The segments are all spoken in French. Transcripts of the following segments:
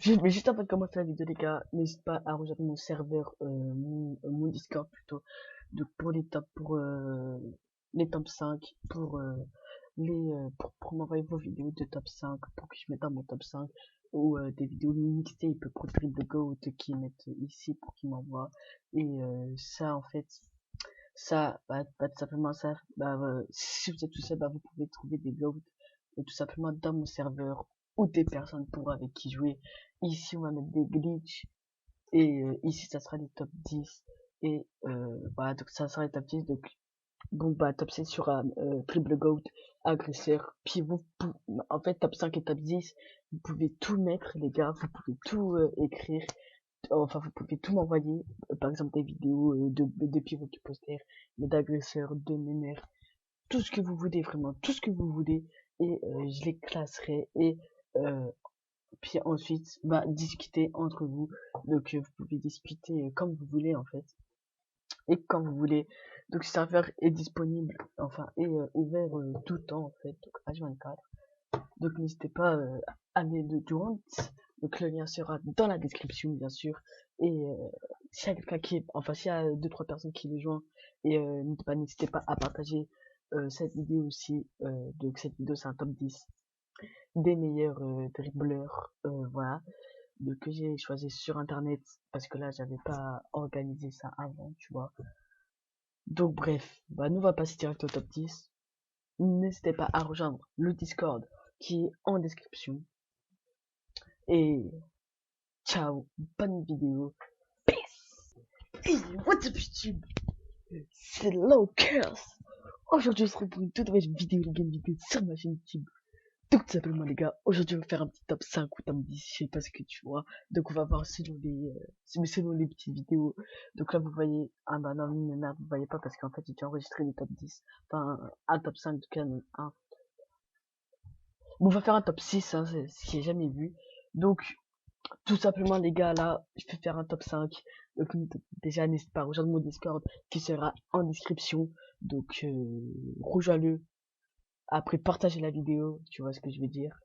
Mais juste avant de commencer la vidéo, les gars, n'hésite pas à rejoindre mon serveur, mon Discord plutôt, donc pour les tops, pour les top 5, pour m'envoyer vos vidéos de top 5, pour que je mette dans mon top 5, ou des vidéos mixtape pour Dribble Goat qui mettent ici pour qu'ils m'envoient. Et ça, en fait, ça, tout simplement ça, si vous êtes tout seul, vous pouvez trouver des goats tout simplement dans mon serveur ou des personnes pour avec qui jouer. Ici, on va mettre des glitches et ici, ça sera les top 10 et voilà, donc ça sera les top 10. Donc bon, top 7 sur Dribble Goat, agresseur. Puis en fait, top 5 et top 10, vous pouvez tout mettre, les gars, vous pouvez tout écrire. Enfin, vous pouvez tout m'envoyer, par exemple des vidéos de pivots qui postèrent, mais d'agresseurs, de meneurs, tout ce que vous voulez, vraiment, tout ce que vous voulez, et je les classerai, et puis ensuite, discuter entre vous, donc vous pouvez discuter comme vous voulez, en fait, et quand vous voulez, donc ce serveur est disponible, enfin, est ouvert tout le temps, en fait, donc H24, donc n'hésitez pas à aller le joindre. Donc le lien sera dans la description bien sûr. Et s'il y a quelqu'un qui enfin s'il y a deux trois personnes qui le joignent et n'hésitez pas à partager cette vidéo aussi. Donc cette vidéo c'est un top 10 des meilleurs dribbleurs voilà donc que j'ai choisi sur internet parce que là j'avais pas organisé ça avant tu vois. Donc bref, nous on va passer direct au top 10. N'hésitez pas à rejoindre le Discord qui est en description. Et ciao, bonne vidéo. Peace. Hey, what's up YouTube? C'est Low Curse. Aujourd'hui, on se retrouve pour une toute nouvelle vidéo, sur ma chaîne YouTube. Donc, tout simplement, les gars, aujourd'hui, on va faire un petit top 5 ou top 10, je sais pas ce que tu vois. Donc, on va voir selon les petites vidéos. Donc là, vous voyez, non, merde, vous voyez pas parce qu'en fait, j'ai déjà enregistré les top 10. Enfin, un top 5 de Canon 1. Bon, on va faire un top 6, hein, c'est ce qui est jamais vu. Donc, tout simplement les gars, là je vais faire un top 5. Donc déjà n'hésite pas à rejoindre mon Discord qui sera en description. Donc rejoins-le. Après partagez la vidéo, tu vois ce que je veux dire.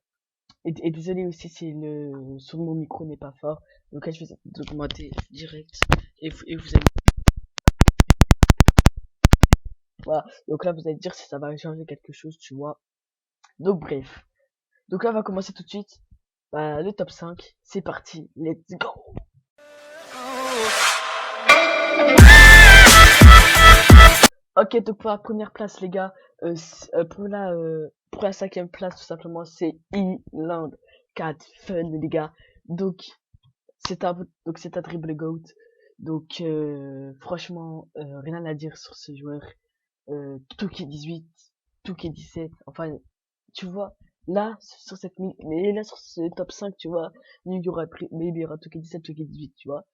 Et désolé aussi si le son de mon micro n'est pas fort. Donc là je vais augmenter direct. Et vous allez. Voilà. Donc là vous allez dire si ça va changer quelque chose, tu vois. Donc bref. Donc là on va commencer tout de suite. Le top 5. C'est parti. Let's go. Ok, donc pour la première place, les gars, pour la cinquième place, tout simplement, c'est Eland 4 Fun, les gars. Donc, c'est un dribble goat. Donc, franchement, rien à dire sur ce joueur. Touquet 18, Touquet 17, enfin, tu vois, là, sur mais là, sur ce top 5, tu vois, mais il y aura Touquet 17, Touquet 18, tu vois.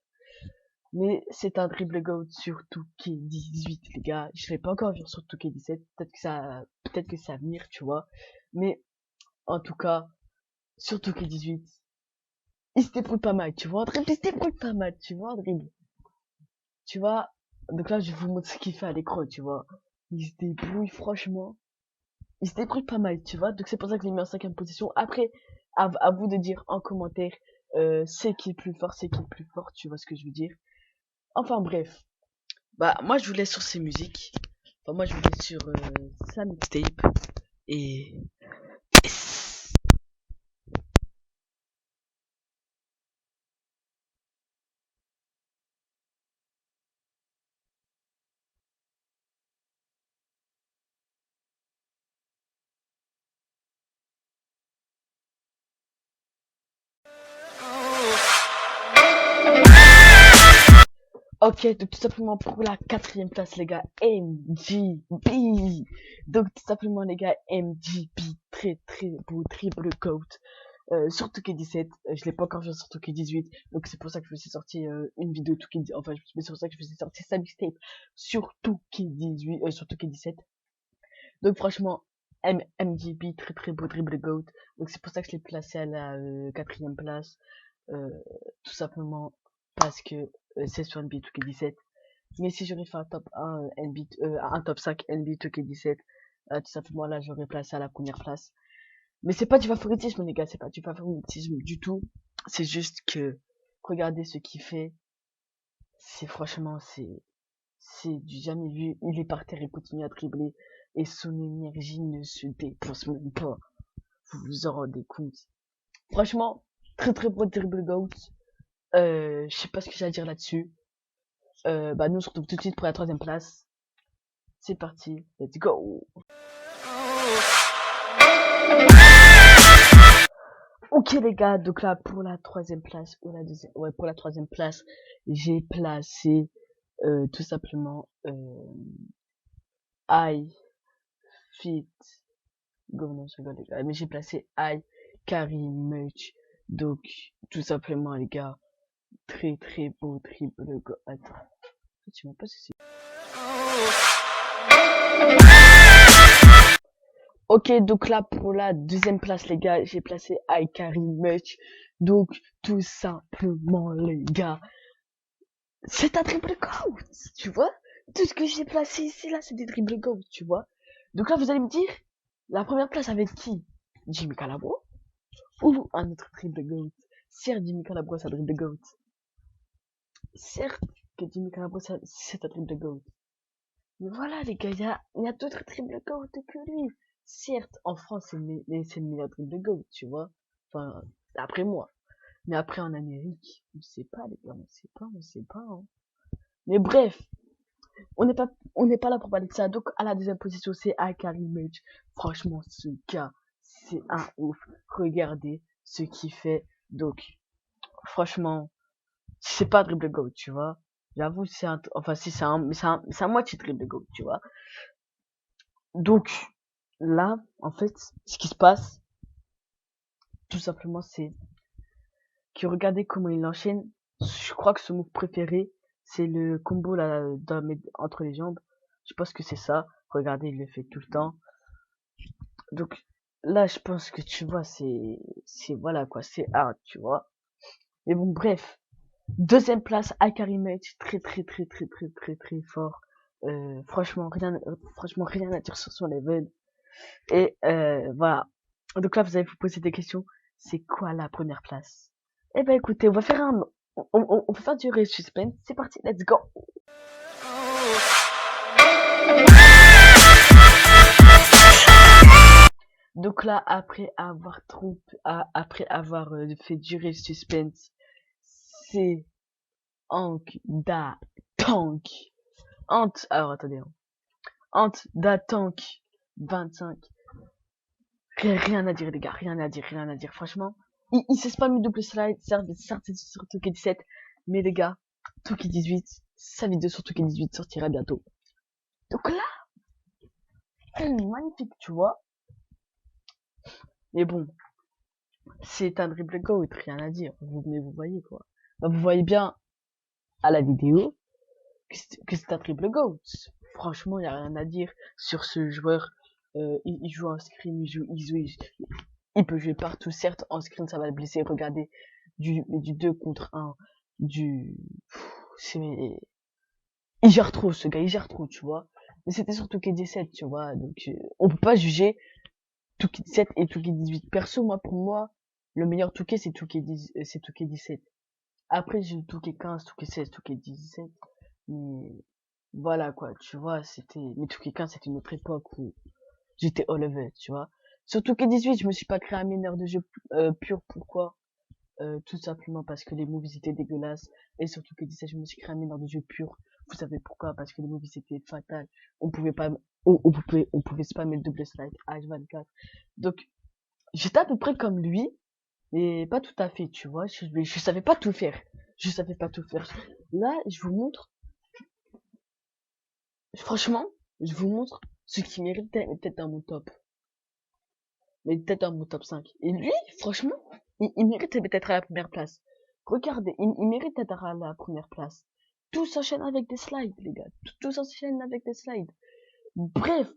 Mais c'est un dribble goat sur Touquet 18, les gars. Je l'ai pas encore vu sur Touquet 17. Peut-être que ça va venir, tu vois. Mais, en tout cas, sur Touquet 18, il se débrouille pas mal, tu vois. Un dribble, il se débrouille pas mal, tu vois, un dribble. Tu vois. Donc là, je vais vous montrer ce qu'il fait à l'écran, tu vois. Il se débrouille, franchement. Il se débrouille pas mal, tu vois. Donc c'est pour ça que je l'ai mis en cinquième position. Après, à vous de dire en commentaire, c'est qui est le plus fort, c'est qui est le plus fort, tu vois ce que je veux dire. Enfin bref. Moi je vous laisse sur ces musiques. Enfin, moi je vous laisse sur sa mixtape. Et ok, donc tout simplement pour la quatrième place, les gars, MGB. Donc tout simplement, les gars, MGB, très très beau triple goat. Sur Touquet 17, je l'ai pas encore vu sur Touquet 18, donc c'est pour ça que je me suis sorti une vidéo Touquet 18, enfin c'est pour ça que je me suis sorti sa mixtape sur Touquet 18, sur Touquet 17. Donc franchement, MGB, très très beau dribble goat. Donc c'est pour ça que je l'ai placé à la quatrième place. Euh, Tout simplement parce que c'est sur NBA 2K17. Mais si j'aurais fait un top 1 NBA, un top 5 NBA 2K17, tout simplement là j'aurais placé à la première place. Mais c'est pas du favoritisme les gars, c'est pas du favoritisme du tout. C'est juste que, regardez ce qu'il fait. Franchement, c'est du jamais vu. Il est par terre et continue à dribbler. Et son énergie ne se dépense même pas. Vous vous en rendez compte. Franchement, très très beau dribble goat. Je sais pas ce que j'ai à dire là-dessus. Bah nous on se retrouve tout de suite pour la troisième place. C'est parti, let's go. Ok les gars, donc là pour la troisième place, ou la deuxième, ouais pour la troisième place, j'ai placé tout simplement I Fit. Non, je rigole les gars, mais j'ai placé I Carry Much. Donc tout simplement les gars, très très beau triple go. Attends, je sais même pas si c'est. Ok, donc là, pour la deuxième place, les gars, j'ai placé I Carry Much. Donc, tout simplement, les gars, c'est un triple goat, tu vois? Tout ce que j'ai placé ici, là, c'est des triple goats, tu vois? Donc là, vous allez me dire, la première place avec qui? Jimmy Calabro? Ou un autre triple goat? Certes, Jimmy Calabro, c'est un triple goat. Certes que Jimmy Calabro, c'est un triple goat. Mais voilà, les gars, il y a d'autres triple goats que lui. Certes, en France, c'est le meilleur triple goat, tu vois. Enfin, après moi. Mais après, en Amérique, on sait pas, les gars, on sait pas, hein. Mais bref, on n'est pas là pour parler de ça. Donc, à la deuxième position, c'est Akari Mage. Franchement, ce gars, c'est un ouf. Regardez ce qu'il fait. Donc, franchement, c'est pas dribble goat, tu vois. J'avoue, enfin, si, c'est un moitié dribble goat, tu vois. Donc, là, en fait, ce qui se passe, tout simplement, c'est que regardez comment il enchaîne. Je crois que son move préféré, c'est le combo là, entre les jambes. Je pense que c'est ça. Regardez, il le fait tout le temps. Donc, là, je pense que tu vois, voilà quoi, c'est hard, tu vois. Mais bon, bref. Deuxième place, Akari Mage, très très très très très très très fort. Franchement, rien à dire sur son level. Et voilà. Donc là, vous allez vous poser des questions. C'est quoi la première place? Eh ben écoutez, on va faire durer le suspense. C'est parti, let's go. Donc là, après avoir fait durer le suspense, c'est Hank Da Tank. Alors attendez, hein. Ant Da Tank 25. Rien à dire, les gars, rien à dire, rien à dire. Franchement, il s'est spamé double slide, certes, c'est sur Toki 17, mais les gars, Toki 18, sa vidéo sur Toki 18 sortira bientôt. Donc là, magnifique, tu vois. Mais bon, c'est un dribble goat, rien à dire. Mais vous voyez quoi. Bah, vous voyez bien à la vidéo que c'est un triple goat. Franchement, il y a rien à dire sur ce joueur. Il joue en screen, il peut jouer partout. Certes, en screen, ça va le blesser. Regardez, du 2 contre 1, du, c'est, il gère trop, ce gars, il gère trop, tu vois. Mais c'était surtout K17, tu vois. Donc, on peut pas juger Touquet 17 et Touquet 18. Perso, pour moi, le meilleur Touquet, c'est Touquet 10, c'est Touquet 17. Après, j'ai eu Touquet 15, Touquet 16, Touquet 17. Mais, voilà, quoi, tu vois, mais Touquet 15, c'était une autre époque où j'étais all level, tu vois. Sur Touquet 18, je me suis pas créé un mineur de jeu, pur, pourquoi? Tout simplement parce que les movies étaient dégueulasses. Et surtout que 17, je me suis créé un mineur de jeu pur. Vous savez pourquoi? Parce que les movies étaient fatales. On pouvait pas, on pouvait spammer le double slide H24. Donc, j'étais à peu près comme lui, mais pas tout à fait, tu vois. Je savais pas tout faire. Je savais pas tout faire. Là, je vous montre, franchement, je vous montre ce qui mérite peut-être dans mon top. Mais peut-être dans mon top 5. Et lui, franchement, il mérite peut-être à la première place. Regardez, il mérite d'être à la première place. Tout s'enchaîne avec des slides, les gars. Tout s'enchaîne avec des slides. Bref,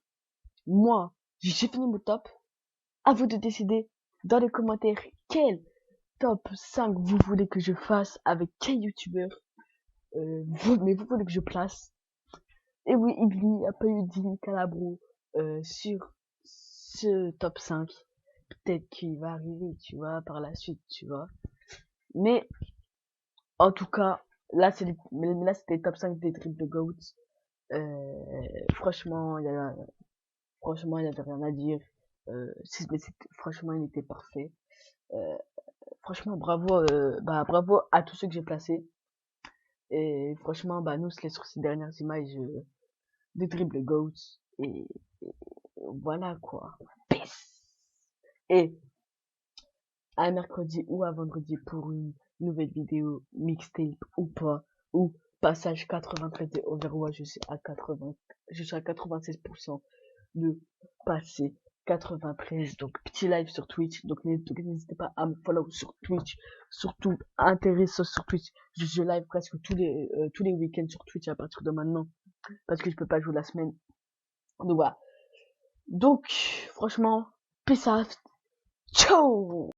moi, j'ai fini mon top. À vous de décider dans les commentaires quel top 5 vous voulez que je fasse avec quel youtubeur. Mais vous voulez que je place. Et oui, il n'y a pas eu Dini Calabro sur ce top 5. Peut-être qu'il va arriver, tu vois, par la suite, tu vois. Mais, en tout cas, là, là, c'était top 5 des dribbles de GOAT. Franchement, franchement, il y avait rien à dire. Franchement, il était parfait. Euh, Franchement, bravo à tous ceux que j'ai placés. Et franchement, nous, c'est sur ces dernières images des dribbles GOAT. Et, et voilà, quoi. Peace. Et à mercredi ou à vendredi pour une nouvelle vidéo mixtape ou pas, ou passage 93 de Overwatch, je suis à 96% de passer 93, donc petit live sur Twitch, donc n'hésitez pas à me follow sur Twitch, surtout intéressant sur Twitch, je live presque tous les week-ends sur Twitch à partir de maintenant, parce que je peux pas jouer la semaine, donc voilà, donc franchement, peace out, ciao.